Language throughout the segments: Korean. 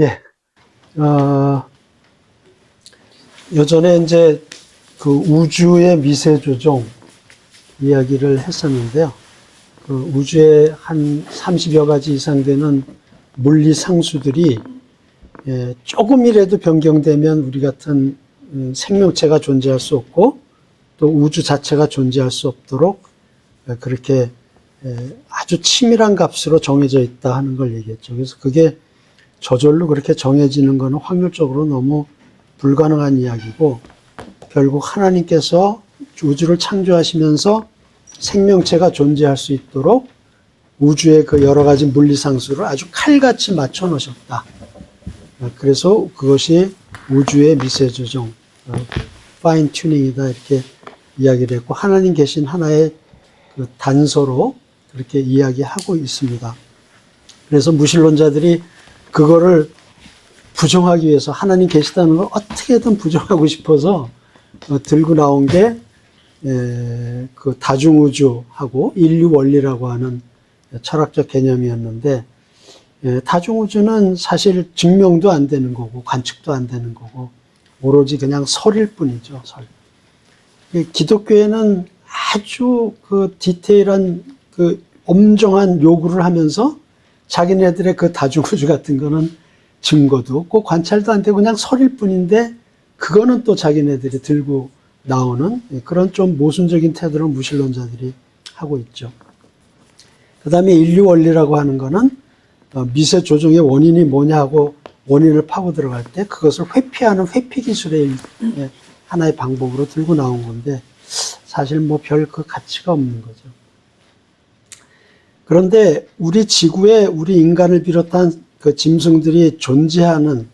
예, 예전에 이제 그 우주의 미세 조종 이야기를 했었는데요. 그 우주에 한 30여 가지 이상 되는 물리 상수들이 조금이라도 변경되면 우리 같은 생명체가 존재할 수 없고 또 우주 자체가 존재할 수 없도록 그렇게 아주 치밀한 값으로 정해져 있다 하는 걸 얘기했죠. 그래서 그게 저절로 그렇게 정해지는 것은 확률적으로 너무 불가능한 이야기고, 결국 하나님께서 우주를 창조하시면서 생명체가 존재할 수 있도록 우주의 그 여러 가지 물리상수를 아주 칼같이 맞춰 놓으셨다. 그래서 그것이 우주의 미세조정, 파인 튜닝이다, 이렇게 이야기를 했고, 하나님 계신 하나의 그 단서로 그렇게 이야기하고 있습니다. 그래서 무신론자들이 그거를 부정하기 위해서 하나님 계시다는 걸 어떻게든 부정하고 싶어서 들고 나온 게 그 다중우주하고 인류원리라고 하는 철학적 개념이었는데, 다중우주는 사실 증명도 안 되는 거고 관측도 안 되는 거고 오로지 그냥 설일 뿐이죠. 설. 기독교에는 아주 그 디테일한 그 엄정한 요구를 하면서 자기네들의 그 다중우주 같은 거는 증거도 없고 관찰도 안 되고 그냥 설일 뿐인데, 그거는 또 자기네들이 들고 나오는 그런 좀 모순적인 태도를 무신론자들이 하고 있죠. 그 다음에 인류 원리라고 하는 거는 미세 조종의 원인이 뭐냐 하고 원인을 파고 들어갈 때 그것을 회피하는 회피 기술의 하나의 방법으로 들고 나온 건데, 사실 뭐 별 그 가치가 없는 거죠. 그런데 우리 지구에 우리 인간을 비롯한 그 짐승들이 존재하는,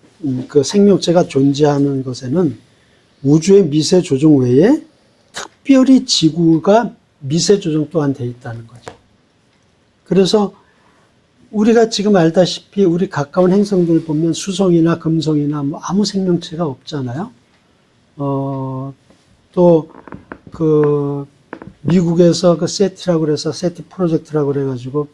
그 생명체가 존재하는 것에는 우주의 미세 조종 외에 특별히 지구가 미세 조종 또한 돼 있다는 거죠. 그래서 우리가 지금 알다시피 우리 가까운 행성들 보면 수성이나 금성이나 뭐 아무 생명체가 없잖아요. 또 그 미국에서 그 세티라고 그래서 세티 프로젝트라고 그래가지고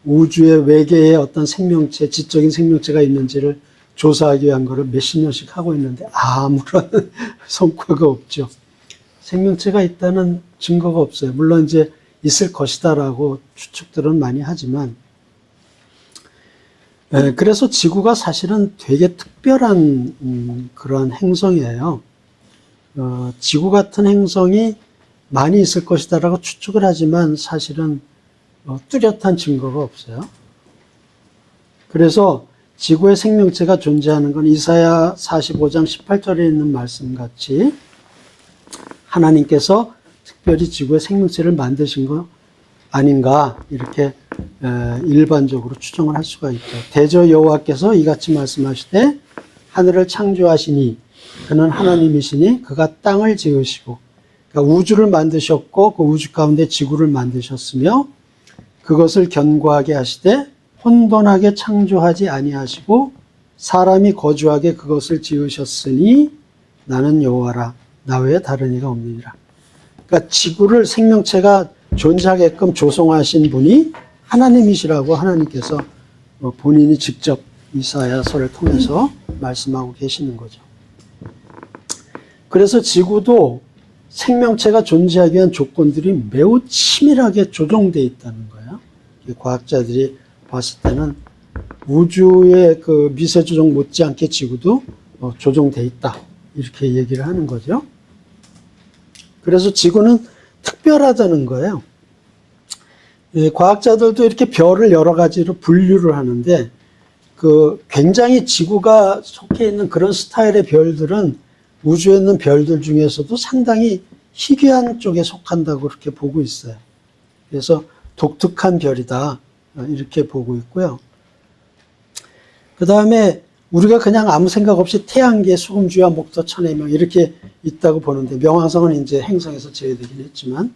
우주의 외계에 어떤 생명체, 지적인 생명체가 있는지를 조사하기 위한 거를 몇십 년씩 하고 있는데 아무런 성과가 없죠. 생명체가 있다는 증거가 없어요. 물론 이제 있을 것이다라고 추측들은 많이 하지만, 그래서 지구가 사실은 되게 특별한 그런 행성이에요. 지구 같은 행성이 많이 있을 것이다라고 추측을 하지만 사실은 뚜렷한 증거가 없어요. 그래서 지구의 생명체가 존재하는 건 이사야 45장 18절에 있는 말씀 같이 하나님께서 특별히 지구의 생명체를 만드신 거 아닌가, 이렇게 일반적으로 추정을 할 수가 있죠. 대저 여호와께서 이같이 말씀하시되 하늘을 창조하시니 그는 하나님이시니 그가 땅을 지으시고, 그러니까 우주를 만드셨고 그 우주 가운데 지구를 만드셨으며 그것을 견고하게 하시되 혼돈하게 창조하지 아니하시고 사람이 거주하게 그것을 지으셨으니 나는 여호와라 나 외에 다른 이가 없느니라. 그러니까 지구를 생명체가 존재하게끔 조성하신 분이 하나님이시라고 하나님께서 본인이 직접 이사야서를 통해서 말씀하고 계시는 거죠. 그래서 지구도 생명체가 존재하기 위한 조건들이 매우 치밀하게 조정되어 있다는 거예요. 과학자들이 봤을 때는 우주의 그 미세 조정 못지않게 지구도 조정되어 있다, 이렇게 얘기를 하는 거죠. 그래서 지구는 특별하다는 거예요. 과학자들도 이렇게 별을 여러 가지로 분류를 하는데, 그 굉장히 지구가 속해 있는 그런 스타일의 별들은 우주에 있는 별들 중에서도 상당히 희귀한 쪽에 속한다고 그렇게 보고 있어요. 그래서 독특한 별이다, 이렇게 보고 있고요. 그 다음에 우리가 그냥 아무 생각 없이 태양계, 수금주와 목도, 천해명 이렇게 있다고 보는데, 명왕성은 이제 행성에서 제외되긴 했지만,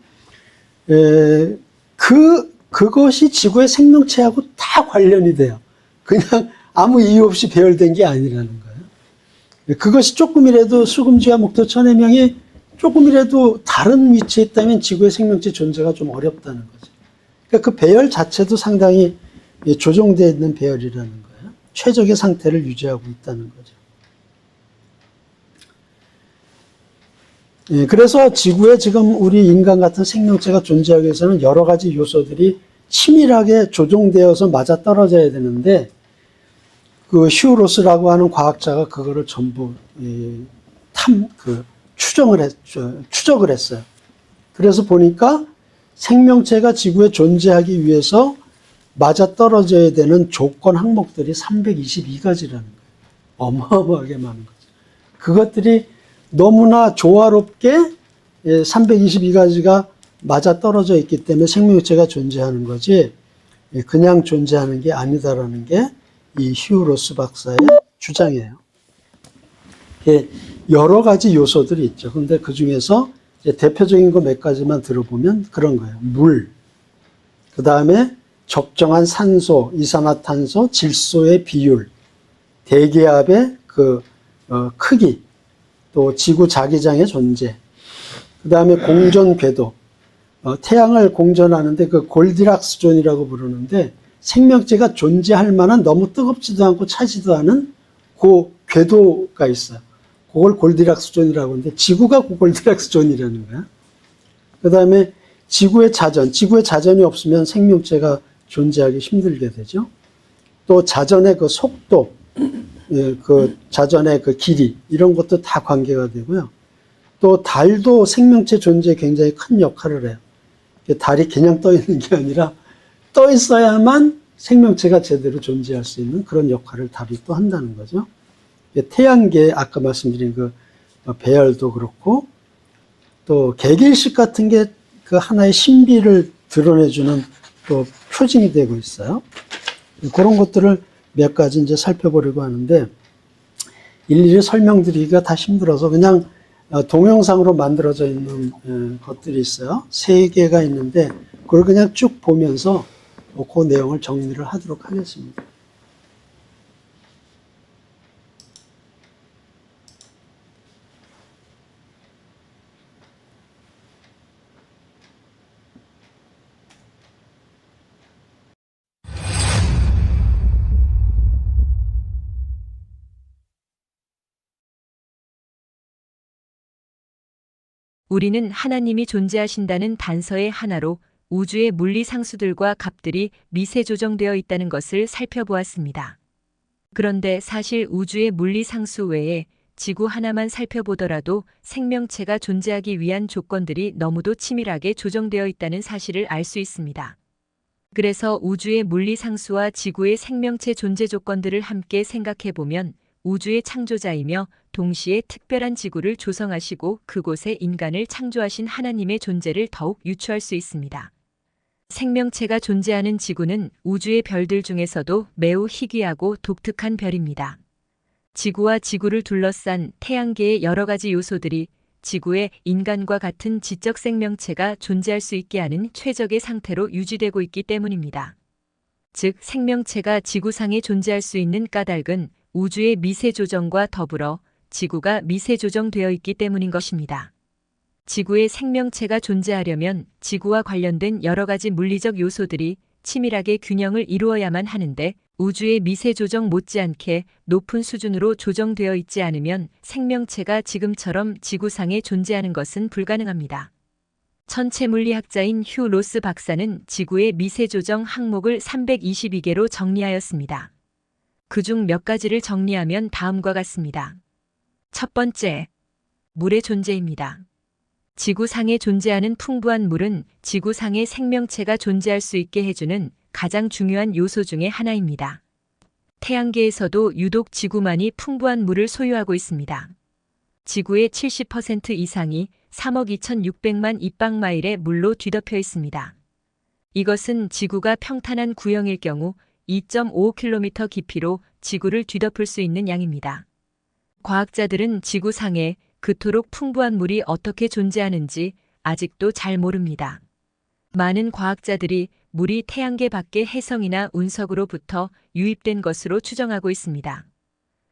그것이 지구의 생명체하고 다 관련이 돼요. 그냥 아무 이유 없이 배열된 게 아니라는 거예요. 그것이 조금이라도 수금주와 목도, 천해명이 조금이라도 다른 위치에 있다면 지구의 생명체 존재가 좀 어렵다는 거죠. 그러니까 그 배열 자체도 상당히 조정되어 있는 배열이라는 거예요. 최적의 상태를 유지하고 있다는 거죠. 예, 그래서 지구에 지금 우리 인간 같은 생명체가 존재하기 위해서는 여러 가지 요소들이 치밀하게 조종되어서 맞아떨어져야 되는데 그 휴로스라고 하는 과학자가 그거를 전부 추적을 했어요. 그래서 보니까 생명체가 지구에 존재하기 위해서 맞아떨어져야 되는 조건 항목들이 322가지라는 거예요. 어마어마하게 많은 거죠. 그것들이 너무나 조화롭게 322가지가 맞아떨어져 있기 때문에 생명체가 존재하는 거지 그냥 존재하는 게 아니다라는 게 이 휴 로스 박사의 주장이에요. 여러 가지 요소들이 있죠. 근데 그 중에서 대표적인 거 몇 가지만 들어보면 그런 거예요. 물, 그 다음에 적정한 산소, 이산화탄소, 질소의 비율, 대기압의 크기, 또 지구 자기장의 존재, 그 다음에 공전 궤도, 태양을 공전하는데 그 골디락스 존이라고 부르는데 생명체가 존재할 만한 너무 뜨겁지도 않고 차지도 않은 그 궤도가 있어요. 그걸 골디락스 존이라고 하는데 지구가 그 골디락스 존이라는 거야. 그 다음에 지구의 자전이 없으면 생명체가 존재하기 힘들게 되죠. 또 자전의 그 속도, 그 자전의 그 길이 이런 것도 다 관계가 되고요. 또 달도 생명체 존재에 굉장히 큰 역할을 해요. 달이 그냥 떠 있는 게 아니라 떠 있어야만 생명체가 제대로 존재할 수 있는 그런 역할을 달이 또 한다는 거죠. 태양계 아까 말씀드린 그 배열도 그렇고 또 개길식 같은 게 그 하나의 신비를 드러내주는 또 표징이 되고 있어요. 그런 것들을 몇 가지 이제 살펴보려고 하는데 일일이 설명드리기가 다 힘들어서 그냥 동영상으로 만들어져 있는 것들이 있어요. 3개가 있는데 그걸 그냥 쭉 보면서 그 내용을 정리를 하도록 하겠습니다. 우리는 하나님이 존재하신다는 단서의 하나로 우주의 물리 상수들과 값들이 미세 조정되어 있다는 것을 살펴보았습니다. 그런데 사실 우주의 물리 상수 외에 지구 하나만 살펴보더라도 생명체가 존재하기 위한 조건들이 너무도 치밀하게 조정되어 있다는 사실을 알 수 있습니다. 그래서 우주의 물리 상수와 지구의 생명체 존재 조건들을 함께 생각해 보면 우주의 창조자이며 동시에 특별한 지구를 조성하시고 그곳에 인간을 창조하신 하나님의 존재를 더욱 유추할 수 있습니다. 생명체가 존재하는 지구는 우주의 별들 중에서도 매우 희귀하고 독특한 별입니다. 지구와 지구를 둘러싼 태양계의 여러 가지 요소들이 지구에 인간과 같은 지적 생명체가 존재할 수 있게 하는 최적의 상태로 유지되고 있기 때문입니다. 즉, 생명체가 지구상에 존재할 수 있는 까닭은 우주의 미세 조정과 더불어 지구가 미세 조정되어 있기 때문인 것입니다. 지구에 생명체가 존재하려면 지구와 관련된 여러 가지 물리적 요소들이 치밀하게 균형을 이루어야만 하는데 우주의 미세 조정 못지않게 높은 수준으로 조정되어 있지 않으면 생명체가 지금처럼 지구상에 존재하는 것은 불가능합니다. 천체 물리학자인 휴 로스 박사는 지구의 미세 조정 항목을 322개로 정리하였습니다. 그중 몇 가지를 정리하면 다음과 같습니다. 첫 번째, 물의 존재입니다. 지구상에 존재하는 풍부한 물은 지구상에 생명체가 존재할 수 있게 해주는 가장 중요한 요소 중의 하나입니다. 태양계에서도 유독 지구만이 풍부한 물을 소유하고 있습니다. 지구의 70% 이상이 3억 2,600만 입방마일의 물로 뒤덮여 있습니다. 이것은 지구가 평탄한 구형일 경우 2.5km 깊이로 지구를 뒤덮을 수 있는 양입니다. 과학자들은 지구상에 그토록 풍부한 물이 어떻게 존재하는지 아직도 잘 모릅니다. 많은 과학자들이 물이 태양계 밖의 해성이나 운석으로부터 유입된 것으로 추정하고 있습니다.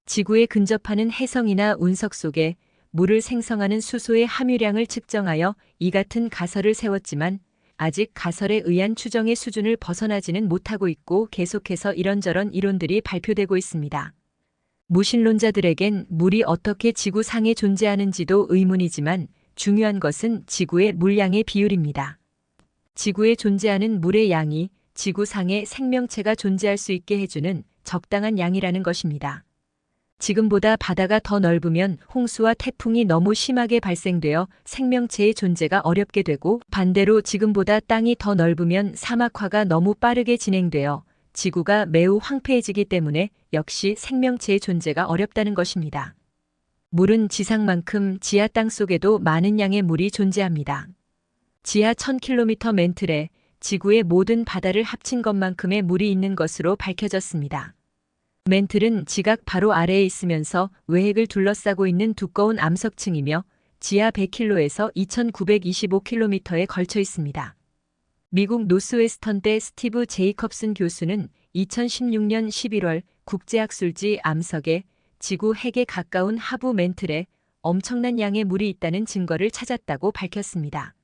지구에 근접하는 해성이나 운석 속에 물을 생성하는 수소의 함유량을 측정하여 이 같은 가설을 세웠지만 아직 가설에 의한 추정의 수준을 벗어나지는 못하고 있고 계속해서 이런저런 이론들이 발표되고 있습니다. 무신론자들에겐 물이 어떻게 지구상에 존재하는지도 의문이지만 중요한 것은 지구의 물량의 비율입니다. 지구에 존재하는 물의 양이 지구상에 생명체가 존재할 수 있게 해주는 적당한 양이라는 것입니다. 지금보다 바다가 더 넓으면 홍수와 태풍이 너무 심하게 발생되어 생명체의 존재가 어렵게 되고, 반대로 지금보다 땅이 더 넓으면 사막화가 너무 빠르게 진행되어 지구가 매우 황폐해지기 때문에 역시 생명체의 존재가 어렵다는 것입니다. 물은 지상만큼 지하 땅속에도 많은 양의 물이 존재합니다. 지하 1000km 맨틀에 지구의 모든 바다를 합친 것만큼의 물이 있는 것으로 밝혀졌습니다. 맨틀은 지각 바로 아래에 있으면서 외핵을 둘러싸고 있는 두꺼운 암석층이며 지하 100km에서 2925km에 걸쳐 있습니다. 미국 노스웨스턴대 스티브 제이컵슨 교수는 2016년 11월 국제학술지 암석에 지구 핵에 가까운 하부 맨틀에 엄청난 양의 물이 있다는 증거를 찾았다고 밝혔습니다.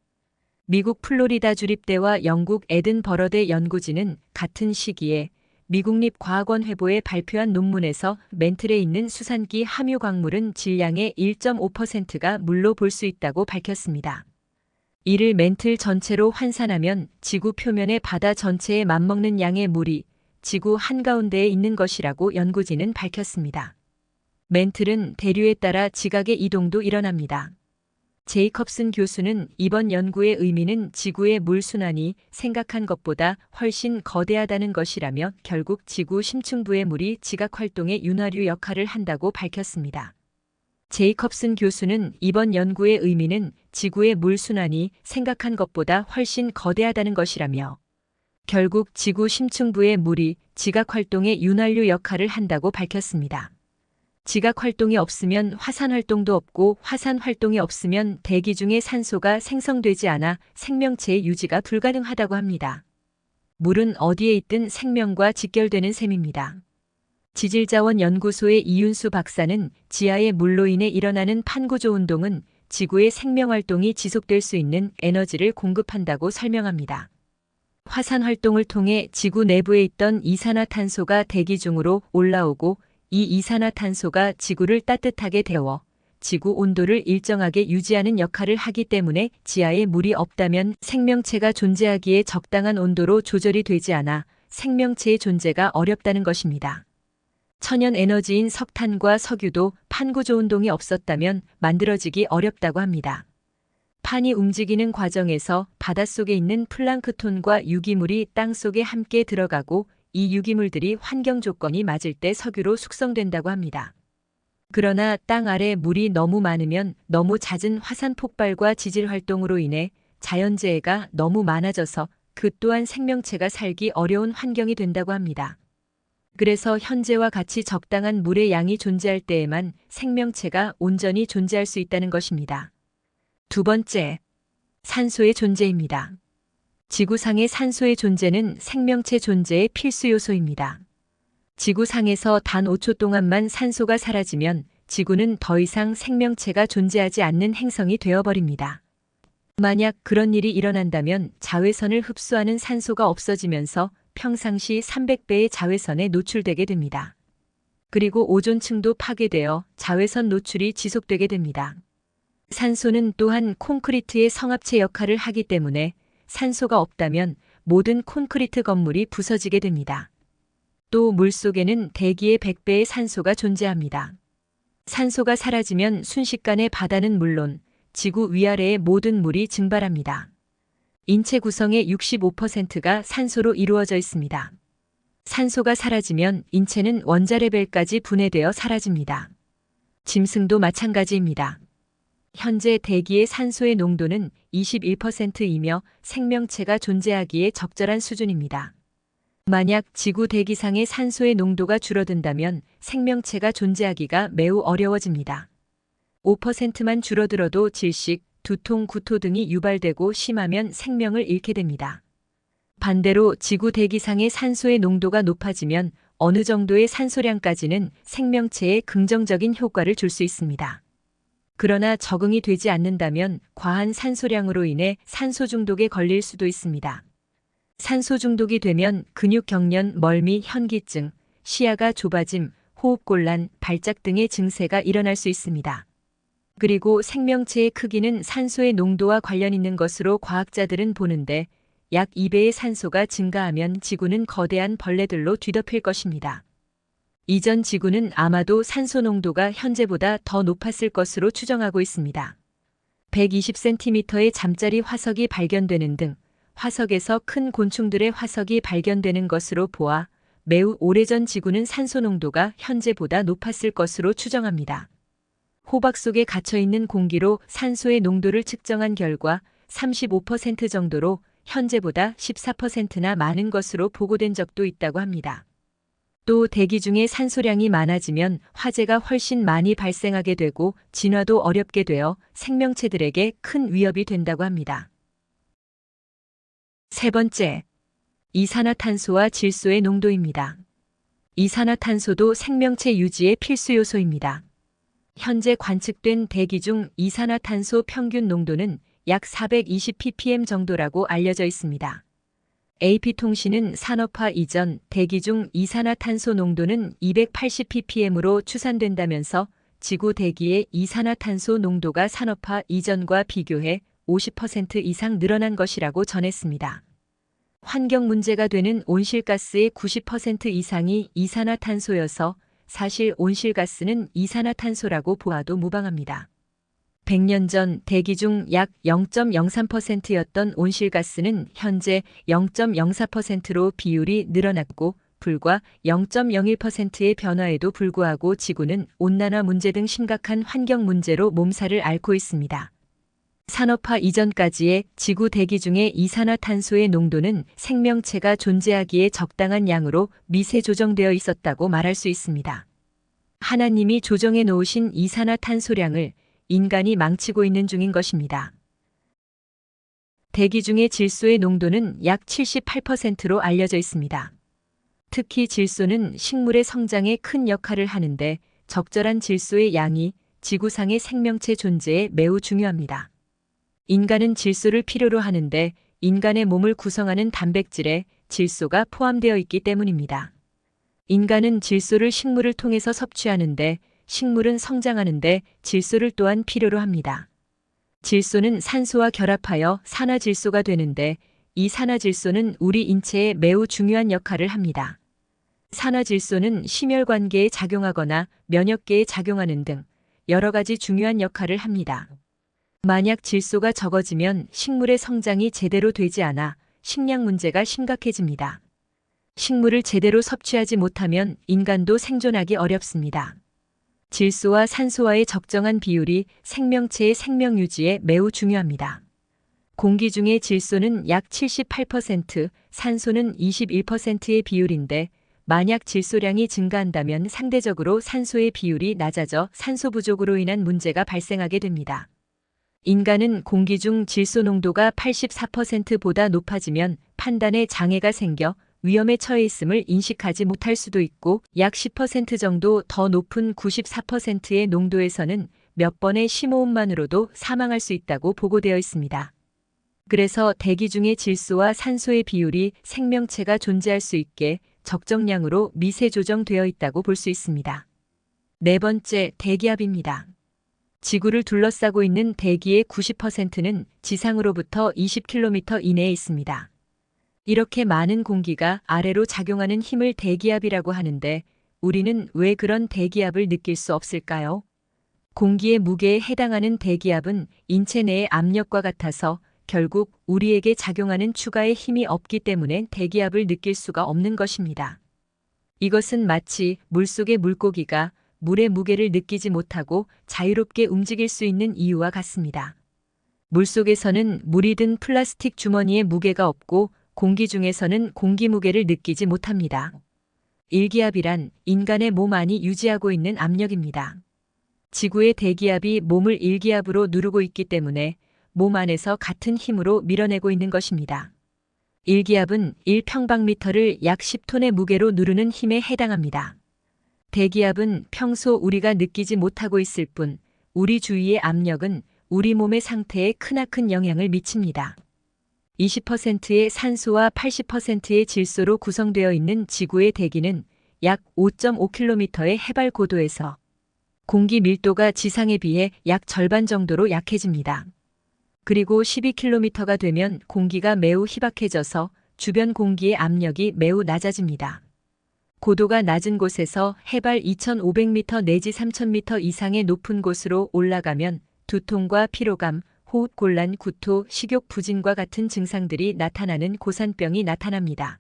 미국 플로리다 주립대와 영국 에든버러대 연구진은 같은 시기에 미국립과학원 회보에 발표한 논문에서 맨틀에 있는 수산기 함유 광물은 질량의 1.5%가 물로 볼 수 있다고 밝혔습니다. 이를 맨틀 전체로 환산하면 지구 표면의 바다 전체에 맞먹는 양의 물이 지구 한가운데에 있는 것이라고 연구진은 밝혔습니다. 맨틀은 대류에 따라 지각의 이동도 일어납니다. 제이컵슨 교수는 이번 연구의 의미는 지구의 물순환이 생각한 것보다 훨씬 거대하다는 것이라며 결국 지구 심층부의 물이 지각활동의 윤활유 역할을 한다고 밝혔습니다. 제이컵슨 교수는 이번 연구의 의미는 지구의 물순환이 생각한 것보다 훨씬 거대하다는 것이라며 결국 지구 심층부의 물이 지각활동의 윤활유 역할을 한다고 밝혔습니다. 지각활동이 없으면 화산활동도 없고 화산활동이 없으면 대기 중에 산소가 생성되지 않아 생명체의 유지가 불가능하다고 합니다. 물은 어디에 있든 생명과 직결되는 셈입니다. 지질자원연구소의 이윤수 박사는 지하의 물로 인해 일어나는 판구조 운동은 지구의 생명활동이 지속될 수 있는 에너지를 공급한다고 설명합니다. 화산활동을 통해 지구 내부에 있던 이산화탄소가 대기 중으로 올라오고 이 이산화탄소가 지구를 따뜻하게 데워 지구 온도를 일정하게 유지하는 역할을 하기 때문에 지하에 물이 없다면 생명체가 존재하기에 적당한 온도로 조절이 되지 않아 생명체의 존재가 어렵다는 것입니다. 천연 에너지인 석탄과 석유도 판구조 운동이 없었다면 만들어지기 어렵다고 합니다. 판이 움직이는 과정에서 바닷속에 있는 플랑크톤과 유기물이 땅속에 함께 들어가고 이 유기물들이 환경 조건이 맞을 때 석유로 숙성된다고 합니다. 그러나 땅 아래 물이 너무 많으면 너무 잦은 화산 폭발과 지질 활동으로 인해 자연재해가 너무 많아져서 그 또한 생명체가 살기 어려운 환경이 된다고 합니다. 그래서 현재와 같이 적당한 물의 양이 존재할 때에만 생명체가 온전히 존재할 수 있다는 것입니다. 두 번째, 산소의 존재입니다. 지구상의 산소의 존재는 생명체 존재의 필수 요소입니다. 지구상에서 단 5초 동안만 산소가 사라지면 지구는 더 이상 생명체가 존재하지 않는 행성이 되어버립니다. 만약 그런 일이 일어난다면 자외선을 흡수하는 산소가 없어지면서 평상시 300배의 자외선에 노출되게 됩니다. 그리고 오존층도 파괴되어 자외선 노출이 지속되게 됩니다. 산소는 또한 콘크리트의 성합체 역할을 하기 때문에 산소가 없다면 모든 콘크리트 건물이 부서지게 됩니다. 또 물속에는 대기의 100배의 산소가 존재합니다. 산소가 사라지면 순식간에 바다는 물론 지구 위아래의 모든 물이 증발합니다. 인체 구성의 65%가 산소로 이루어져 있습니다. 산소가 사라지면 인체는 원자레벨까지 분해되어 사라집니다. 짐승도 마찬가지입니다. 현재 대기의 산소의 농도는 21%이며 생명체가 존재하기에 적절한 수준입니다. 만약 지구 대기상의 산소의 농도가 줄어든다면 생명체가 존재하기가 매우 어려워집니다. 5%만 줄어들어도 질식, 두통, 구토 등이 유발되고 심하면 생명을 잃게 됩니다. 반대로 지구 대기상의 산소의 농도가 높아지면 어느 정도의 산소량까지는 생명체에 긍정적인 효과를 줄 수 있습니다. 그러나 적응이 되지 않는다면 과한 산소량으로 인해 산소 중독에 걸릴 수도 있습니다. 산소 중독이 되면 근육 경련, 멀미, 현기증, 시야가 좁아짐, 호흡곤란, 발작 등의 증세가 일어날 수 있습니다. 그리고 생명체의 크기는 산소의 농도와 관련 있는 것으로 과학자들은 보는데 약 2배의 산소가 증가하면 지구는 거대한 벌레들로 뒤덮일 것입니다. 이전 지구는 아마도 산소 농도가 현재보다 더 높았을 것으로 추정하고 있습니다. 120cm의 잠자리 화석이 발견되는 등 화석에서 큰 곤충들의 화석이 발견되는 것으로 보아 매우 오래전 지구는 산소 농도가 현재보다 높았을 것으로 추정합니다. 호박 속에 갇혀있는 공기로 산소의 농도를 측정한 결과 35% 정도로 현재보다 14%나 많은 것으로 보고된 적도 있다고 합니다. 또 대기 중에 산소량이 많아지면 화재가 훨씬 많이 발생하게 되고 진화도 어렵게 되어 생명체들에게 큰 위협이 된다고 합니다. 세 번째, 이산화탄소와 질소의 농도입니다. 이산화탄소도 생명체 유지의 필수 요소입니다. 현재 관측된 대기 중 이산화탄소 평균 농도는 약 420ppm 정도라고 알려져 있습니다. AP통신은 산업화 이전 대기 중 이산화탄소 농도는 280ppm으로 추산된다면서 지구 대기의 이산화탄소 농도가 산업화 이전과 비교해 50% 이상 늘어난 것이라고 전했습니다. 환경 문제가 되는 온실가스의 90% 이상이 이산화탄소여서 사실 온실가스는 이산화탄소라고 보아도 무방합니다. 100년 전 대기 중 약 0.03%였던 온실가스는 현재 0.04%로 비율이 늘어났고 불과 0.01%의 변화에도 불구하고 지구는 온난화 문제 등 심각한 환경 문제로 몸살을 앓고 있습니다. 산업화 이전까지의 지구 대기 중의 이산화탄소의 농도는 생명체가 존재하기에 적당한 양으로 미세 조정되어 있었다고 말할 수 있습니다. 하나님이 조정해 놓으신 이산화탄소량을 인간이 망치고 있는 중인 것입니다. 대기 중의 질소의 농도는 약 78%로 알려져 있습니다. 특히 질소는 식물의 성장에 큰 역할을 하는데 적절한 질소의 양이 지구상의 생명체 존재에 매우 중요합니다. 인간은 질소를 필요로 하는데 인간의 몸을 구성하는 단백질에 질소가 포함되어 있기 때문입니다. 인간은 질소를 식물을 통해서 섭취하는데 식물은 성장하는데 질소를 또한 필요로 합니다. 질소는 산소와 결합하여 산화질소가 되는데 이 산화질소는 우리 인체에 매우 중요한 역할을 합니다. 산화질소는 심혈관계에 작용하거나 면역계에 작용하는 등 여러 가지 중요한 역할을 합니다. 만약 질소가 적어지면 식물의 성장이 제대로 되지 않아 식량 문제가 심각해집니다. 식물을 제대로 섭취하지 못하면 인간도 생존하기 어렵습니다. 질소와 산소와의 적정한 비율이 생명체의 생명 유지에 매우 중요합니다. 공기 중의 질소는 약 78%, 산소는 21%의 비율인데 만약 질소량이 증가한다면 상대적으로 산소의 비율이 낮아져 산소 부족으로 인한 문제가 발생하게 됩니다. 인간은 공기 중 질소 농도가 84%보다 높아지면 판단에 장애가 생겨 위험에 처해 있음을 인식하지 못할 수도 있고 약 10% 정도 더 높은 94%의 농도에서는 몇 번의 심호흡만으로도 사망할 수 있다고 보고되어 있습니다. 그래서 대기 중의 질소와 산소의 비율이 생명체가 존재할 수 있게 적정량으로 미세 조정되어 있다고 볼 수 있습니다. 네 번째, 대기압입니다. 지구를 둘러싸고 있는 대기의 90%는 지상으로부터 20km 이내에 있습니다. 이렇게 많은 공기가 아래로 작용하는 힘을 대기압이라고 하는데 우리는 왜 그런 대기압을 느낄 수 없을까요? 공기의 무게에 해당하는 대기압은 인체 내의 압력과 같아서 결국 우리에게 작용하는 추가의 힘이 없기 때문에 대기압을 느낄 수가 없는 것입니다. 이것은 마치 물속의 물고기가 물의 무게를 느끼지 못하고 자유롭게 움직일 수 있는 이유와 같습니다. 물속에서는 물이 든 플라스틱 주머니에 무게가 없고 공기 중에서는 공기 무게를 느끼지 못합니다. 일기압이란 인간의 몸 안이 유지하고 있는 압력입니다. 지구의 대기압이 몸을 일기압으로 누르고 있기 때문에 몸 안에서 같은 힘으로 밀어내고 있는 것입니다. 일기압은 1평방미터를 약 10톤의 무게로 누르는 힘에 해당합니다. 대기압은 평소 우리가 느끼지 못하고 있을 뿐 우리 주위의 압력은 우리 몸의 상태에 크나큰 영향을 미칩니다. 20%의 산소와 80%의 질소로 구성되어 있는 지구의 대기는 약 5.5km의 해발 고도에서 공기 밀도가 지상에 비해 약 절반 정도로 약해집니다. 그리고 12km가 되면 공기가 매우 희박해져서 주변 공기의 압력이 매우 낮아집니다. 고도가 낮은 곳에서 해발 2,500m 내지 3,000m 이상의 높은 곳으로 올라가면 두통과 피로감, 호흡곤란, 구토, 식욕 부진과 같은 증상들이 나타나는 고산병이 나타납니다.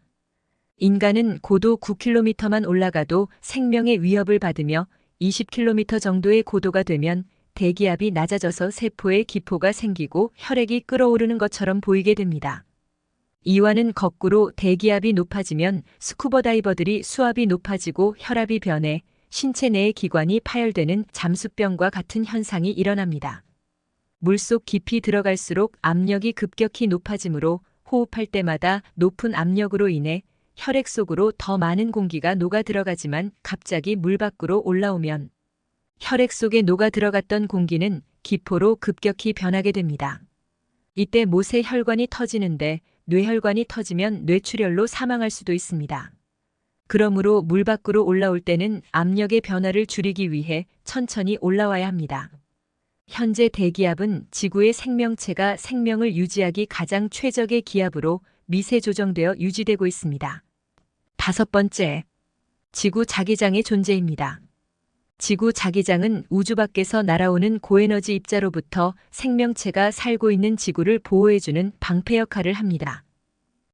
인간은 고도 9km만 올라가도 생명의 위협을 받으며 20km 정도의 고도가 되면 대기압이 낮아져서 세포에 기포가 생기고 혈액이 끓어오르는 것처럼 보이게 됩니다. 이와는 거꾸로 대기압이 높아지면 스쿠버 다이버들이 수압이 높아지고 혈압이 변해 신체 내의 기관이 파열되는 잠수병과 같은 현상이 일어납니다. 물속 깊이 들어갈수록 압력이 급격히 높아지므로 호흡할 때마다 높은 압력으로 인해 혈액 속으로 더 많은 공기가 녹아 들어가지만 갑자기 물 밖으로 올라오면 혈액 속에 녹아 들어갔던 공기는 기포로 급격히 변하게 됩니다. 이때 못의 혈관이 터지는데 뇌혈관이 터지면 뇌출혈로 사망할 수도 있습니다. 그러므로 물 밖으로 올라올 때는 압력의 변화를 줄이기 위해 천천히 올라와야 합니다. 현재 대기압은 지구의 생명체가 생명을 유지하기 가장 최적의 기압으로 미세 조정되어 유지되고 있습니다. 5번째, 지구 자기장의 존재입니다. 지구 자기장은 우주 밖에서 날아오는 고에너지 입자로부터 생명체가 살고 있는 지구를 보호해주는 방패 역할을 합니다.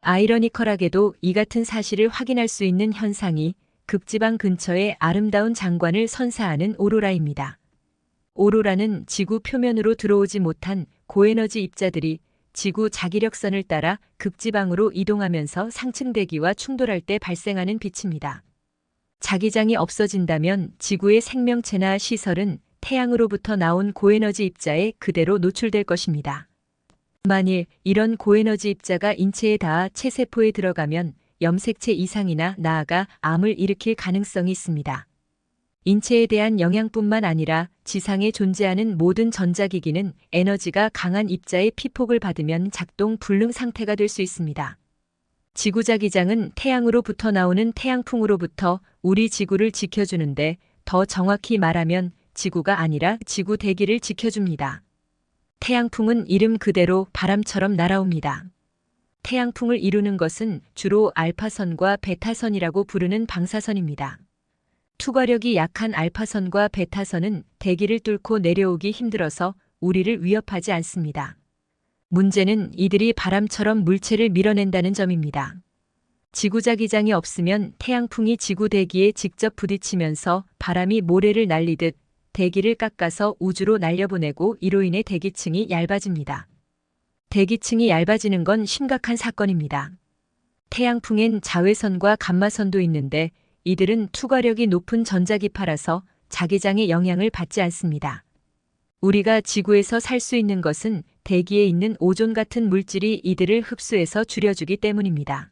아이러니컬하게도 이 같은 사실을 확인할 수 있는 현상이 극지방 근처의 아름다운 장관을 선사하는 오로라입니다. 오로라는 지구 표면으로 들어오지 못한 고에너지 입자들이 지구 자기력선을 따라 극지방으로 이동하면서 상층 대기와 충돌할 때 발생하는 빛입니다. 자기장이 없어진다면 지구의 생명체나 시설은 태양으로부터 나온 고에너지 입자에 그대로 노출될 것입니다. 만일 이런 고에너지 입자가 인체에 닿아 체세포에 들어가면 염색체 이상이나 나아가 암을 일으킬 가능성이 있습니다. 인체에 대한 영향뿐만 아니라 지상에 존재하는 모든 전자기기는 에너지가 강한 입자의 피폭을 받으면 작동 불능 상태가 될 수 있습니다. 지구 자기장은 태양으로부터 나오는 태양풍으로부터 우리 지구를 지켜주는데 더 정확히 말하면 지구가 아니라 지구 대기를 지켜줍니다. 태양풍은 이름 그대로 바람처럼 날아옵니다. 태양풍을 이루는 것은 주로 알파선과 베타선이라고 부르는 방사선입니다. 투과력이 약한 알파선과 베타선은 대기를 뚫고 내려오기 힘들어서 우리를 위협하지 않습니다. 문제는 이들이 바람처럼 물체를 밀어낸다는 점입니다. 지구 자기장이 없으면 태양풍이 지구 대기에 직접 부딪히면서 바람이 모래를 날리듯 대기를 깎아서 우주로 날려보내고 이로 인해 대기층이 얇아집니다. 대기층이 얇아지는 건 심각한 사건입니다. 태양풍엔 자외선과 감마선도 있는데 이들은 투과력이 높은 전자기파라서 자기장의 영향을 받지 않습니다. 우리가 지구에서 살 수 있는 것은 대기에 있는 오존 같은 물질이 이들을 흡수해서 줄여주기 때문입니다.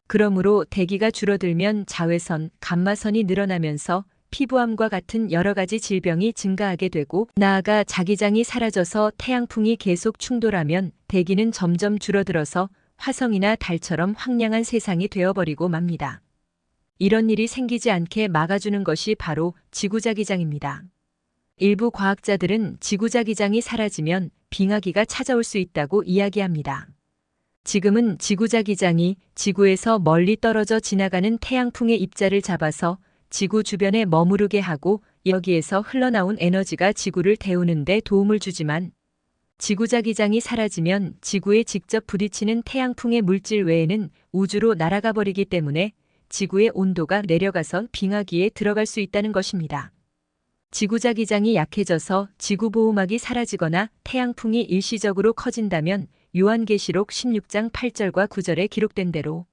그러므로 대기가 줄어들면 자외선, 감마선이 늘어나면서 피부암과 같은 여러 가지 질병이 증가하게 되고 나아가 자기장이 사라져서 태양풍이 계속 충돌하면 대기는 점점 줄어들어서 화성이나 달처럼 황량한 세상이 되어버리고 맙니다. 이런 일이 생기지 않게 막아주는 것이 바로 지구자기장입니다. 일부 과학자들은 지구자기장이 사라지면 빙하기가 찾아올 수 있다고 이야기합니다. 지금은 지구자기장이 지구에서 멀리 떨어져 지나가는 태양풍의 입자를 잡아서 지구 주변에 머무르게 하고 여기에서 흘러나온 에너지가 지구를 데우는 데 도움을 주지만 지구자기장이 사라지면 지구에 직접 부딪히는 태양풍의 물질 외에는 우주로 날아가 버리기 때문에 지구의 온도가 내려가서 빙하기에 들어갈 수 있다는 것입니다. 지구자기장이 약해져서 지구보호막이 사라지거나 태양풍이 일시적으로 커진다면 요한계시록 16장 8절과 9절에 기록된 대로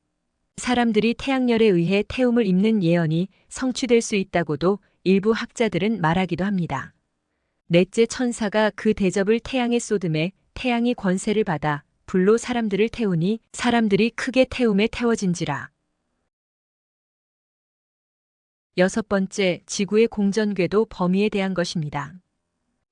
사람들이 태양열에 의해 태움을 입는 예언이 성취될 수 있다고도 일부 학자들은 말하기도 합니다. 넷째 천사가 그 대접을 태양에 쏟음에 태양이 권세를 받아 불로 사람들을 태우니 사람들이 크게 태움에 태워진지라. 6번째, 지구의 공전궤도 범위에 대한 것입니다.